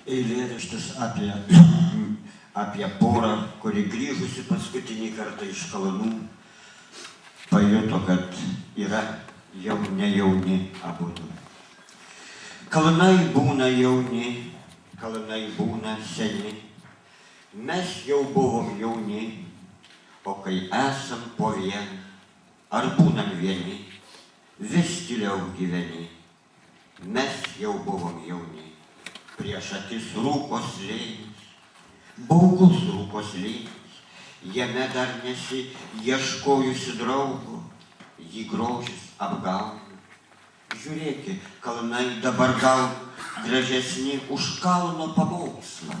Eilėraštis apie porą, kuri grįžusi paskutinį kartą iš kalnų, pajuto, kad yra jau nejauni abudu. Kalnai būna jauni, kalnai būna seni, mes jau buvom jauni, o kai esam po vieną, ar būnam vieni, vis tyliau gyveni, mes jau buvom jauni. Prieš akis rūko slėnis, baugus rūko slėnis, jame dar nesi ieškojusi draugo, jį grožis apgauna. Žiūrėki, kalnai dabar gal gražesni už kalno pamokslą,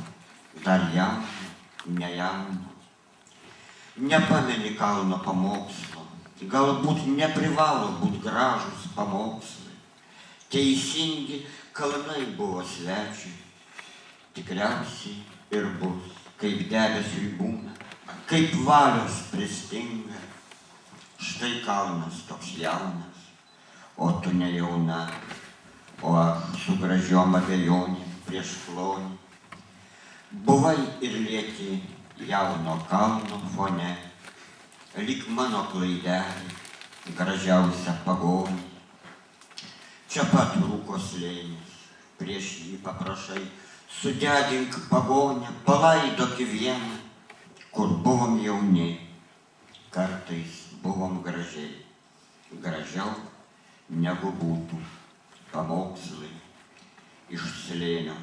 dar jauno, nejauno. Nepameni kalno pamokslo, galbūt neprivalo būt gražus pamokslai. Teisingi kalnai buvo svečiai, tikriausiai ir bus, kaip debesiui būna, kaip valios pristinga. Štai kalnas toks jaunas, o tu ne jauna, o aš su gražiom abejonėm prieš klonį. Buvai ir lieki jauno kalno fone, lyg mano klaidelė, gražiausia pagonė. Čia pat rūko slėnis, prieš jį paprašai, sudegink pagonę, palaidok į vieną, kur buvom jauni, kartais buvom gražiai, gražiau negu būtų pamokslai iš slėnio.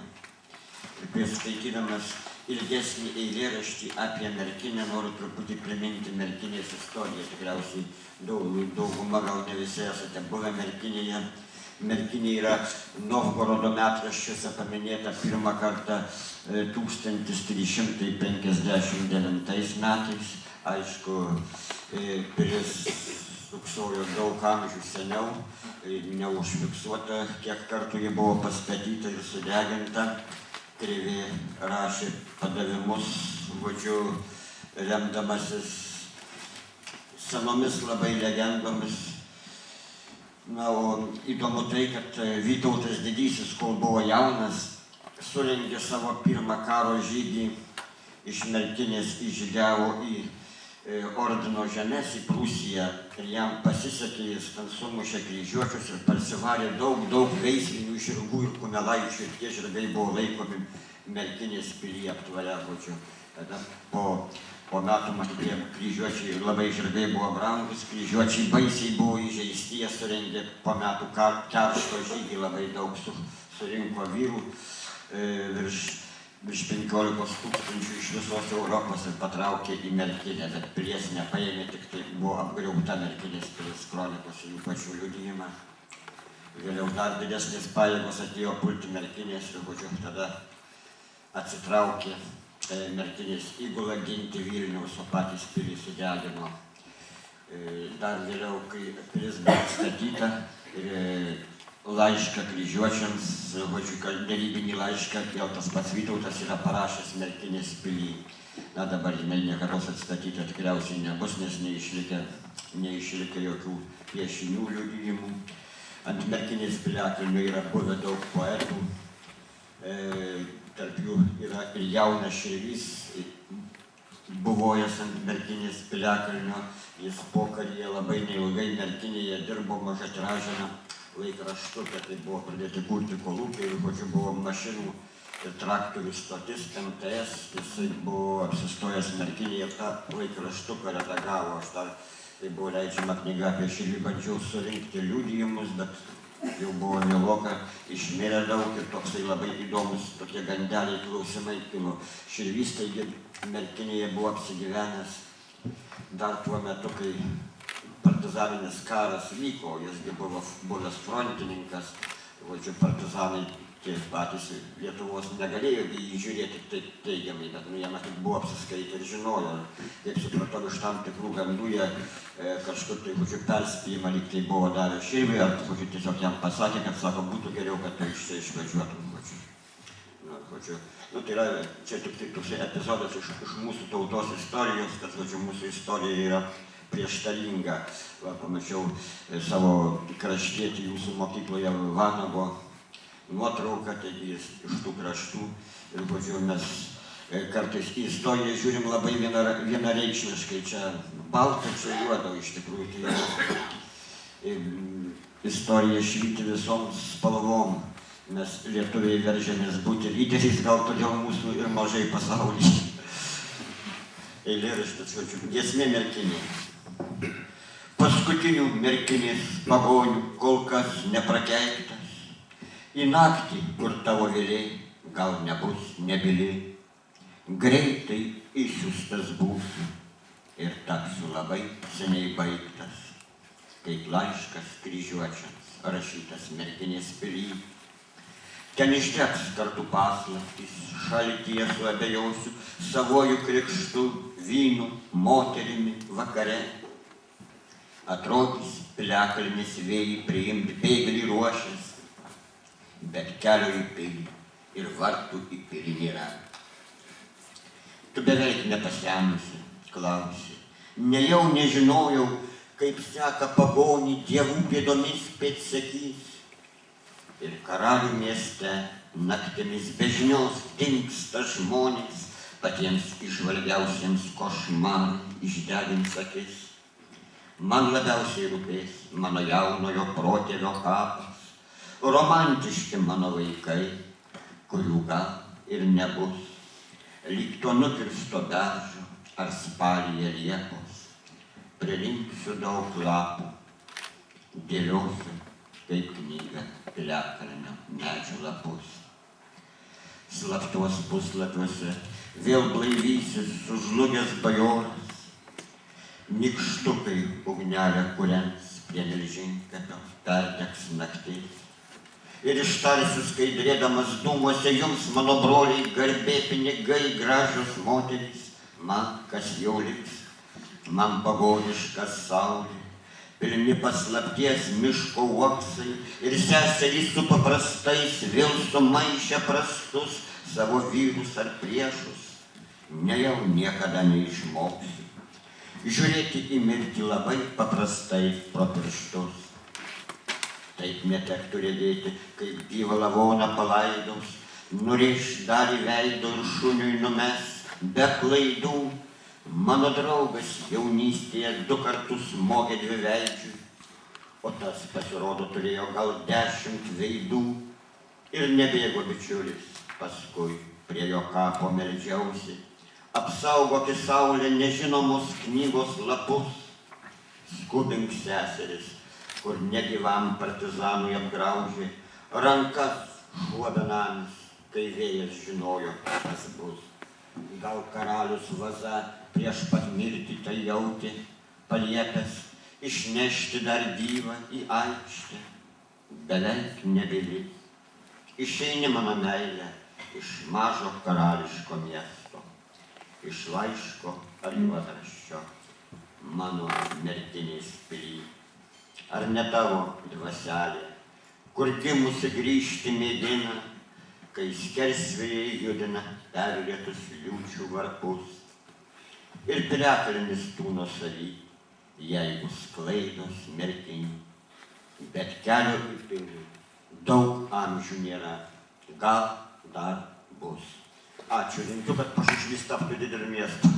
Ir prieš skaitydamas ilgesnį eilėraštį apie merkinę noriu truputį priminti merkinės istoriją. Tikriausiai dauguma, gal ne visi esate buvę Merkinėje. Merkinė yra Novgorodo metraščiuose paminėta pirmą kartą 1359 metais. Aišku, pilis stūksojo daug amžių seniau, neužfiksuota, kiek kartų ji buvo pastatyta ir sudeginta. Krėvė rašė padavimus, žodžiu, remdamasis senomis labai legendomis. Na, o įdomu tai, kad Vytautas Didysis, kol buvo jaunas, surengė savo pirmą karo žygį, iš Merkinės įžygiavo į ordino žemes, į Prūsiją, ir jam pasisekė, jis ten sumušė kryžiuočius ir parsivarė daug veislinių žirgų ir kumelaičių, ir tie žirgai buvo laikomi Merkinės pilyje aptvare, žodžiu. Tada po metų, matyti, kryžiuočiai labai žirgai buvo brangus, kryžiuočiai baisiai buvo įžeisti, jie surengė po metų keršto žygį, labai daug surinko vyrų, virš 15 tūkstančių iš visos Europos ir patraukė į Merkinę, bet pilies nepaėmė, tik tai buvo apgriauta Merkinės pilis, kronikos jų pačių liudijimą. Vėliau dar didesnės pajėgos atėjo pulti Merkinės ir, žodžiu, tada atsitraukė Merkinės įgula ginti Vilniaus, o patys pilį sudegino. Dar vėliau, kai pilis buvo atstatyta, laišką kryžiuočiams, žodžiu, derybinį laišką, vėl tas pats Vytautas yra parašęs Merkinės pilį. Na, dabar jinai niekados atstatyta tikriausiai nebus, nes neišlikę jokių piešinių liudijimų. Ant Merkinės piliakalnio yra buvę daug poetų, tarp jų yra ir jaunas Širvys, buvojęs ant Merkinės piliakalnio. Jis pokaryje labai neilgai Merkinėje dirbo mažatiražinę laikraštu, kad tai buvo pradėti kurti kolūkiai, ir, žodžiu, buvo mašinų ir traktorių stotis MTS, jisai buvo apsistojęs Merkinėje, tą laikraštuką redagavo. Aš dar, tai buvo leidžiama knyga apie Širvį, bandžiau surinkti liudijimus, bet jau buvo vėloka, išmirė daug ir toksai labai įdomus tokie gandeliai klausimai kilo. Širvys, taigi, Merkinėje buvo apsigyvenęs dar tuo metu, kai partizaninis karas vyko, jisgi buvo buvęs frontininkas, žodžiu, partizanai tie patys Lietuvos negalėjo į jį žiūrėti taip teigiamai, bet jie matyt buvo apsiskaitę ir žinojo. Kaip supratau, iš tam tikrų gandų jie kažkur tai, žodžiu, perspėjimą lyg tai buvo davę Širviui, ar, žodžiu, tiesiog jam pasakė, kad, sako, būtų geriau, kad tu iš čia išvažiuotum, žodžiu. Na, žodžiu, nu, tai yra, čia tik tai toks epizodas iš mūsų tautos istorijos, kad, žodžiu, mūsų istorija yra prieštaringa. Va, pamačiau savo kraštietį jūsų mokykloje Vanago nuotrauką, taigi jis iš tų kraštų. Ir žodžiu, mes kartais į istoriją žiūrim labai vienareikšmiškai. Čia balta, čia juoda, iš tikrųjų. Tai istorija švyti visom spalvom. Mes lietuviai veržėmės būti lyderiais, gal todėl mūsų ir mažai pasaulyje. Eilėraštis, žodžiu, giesmė Merkinė. Paskutinių Merkinės pagonių kol kas neprakeiktas. Į naktį, kur tavo vėliai gal nebus nebyli, greitai išsiųstas būsiu ir tapsiu labai seniai baigtas, kaip laiškas kryžiuočiams rašytas Merkinės pily. Ten išdegs kartu paslaptys, šaltyje suabejosiu, savojų krikštu, vynu, moterimi vakare. Atrodys piliakalnis vėjai priimti bėglį ruošęs, bet kelio į pilį ir vartų į pilį nėra. Tu beveik nepasenusi, klausi, nejau nežinojau, kaip seka pagonį dievų pėdomis pėdsekys. Ir karalių mieste naktimis be žinios dingsta žmonės, patiems išvalgiausiems košmarui išdegins akis. Man labiausiai rūpės mano jaunojo protėvio kapas, romantiški mano vaikai, kurių gal ir nebus. Lyg to nukirsto beržo ar spalyje liepos, pririnksiu daug lapų, dėliosiu kaip knygą piliakalnio medžių lapus. Slaptuos puslapiuose vėl blaivysis sužlugęs bajoras, nykštukai ugnelę kūrens prie milžinkapio perdegs naktis. Ir ištarsiu skaidrėdamas dūmuose jums, mano broliai, garbė, pinigai, gražios moterys, man kas jau liks, man pagoniška saulė, pilni paslapties miško uoksai ir seserys su paprastais vėl sumaišę prastus savo vyrus ar priešus. Nejau niekada neišmoksiu žiūrėti į mirtį labai paprastai pro pirštus. Taip netektų regėti, kaip gyvą lavoną palaidos, nurėš dalį veido ir šuniui numes be klaidų. Mano draugas jaunystėje 2 kartus smogė dviveidžiui, o tas pasirodo turėjo gal 10 veidų. Ir nebėgo bičiulis, paskui prie jo kapo meldžiausi, apsaugoti saulę nežinomos knygos lapus. Skubink seseris, kur negyvam partizanui apgraužė rankas šuobenamis, kai vėjas žinojo, kas bus. Gal karalius Vaza prieš pat mirtį tai jautė, paliepęs išnešti dar gyvą į aikštę. Beveik nebyli, išeini mano meilė iš mažo karališko miesto, iš laiško ar juodraščio mano Merkinės pily. Ar ne tavo dvaselė, kur gimusi grįžti mėgina, kai skersvėjai judina perlietus liūčių varpus. Ir piliakalnis tūno savy, jeigu sklaidos Merkinė, bet kelio į pilį daug amžių nėra, gal dar bus. Ačiū, linkiu, kad Pašušvys taptų dideliu miestu.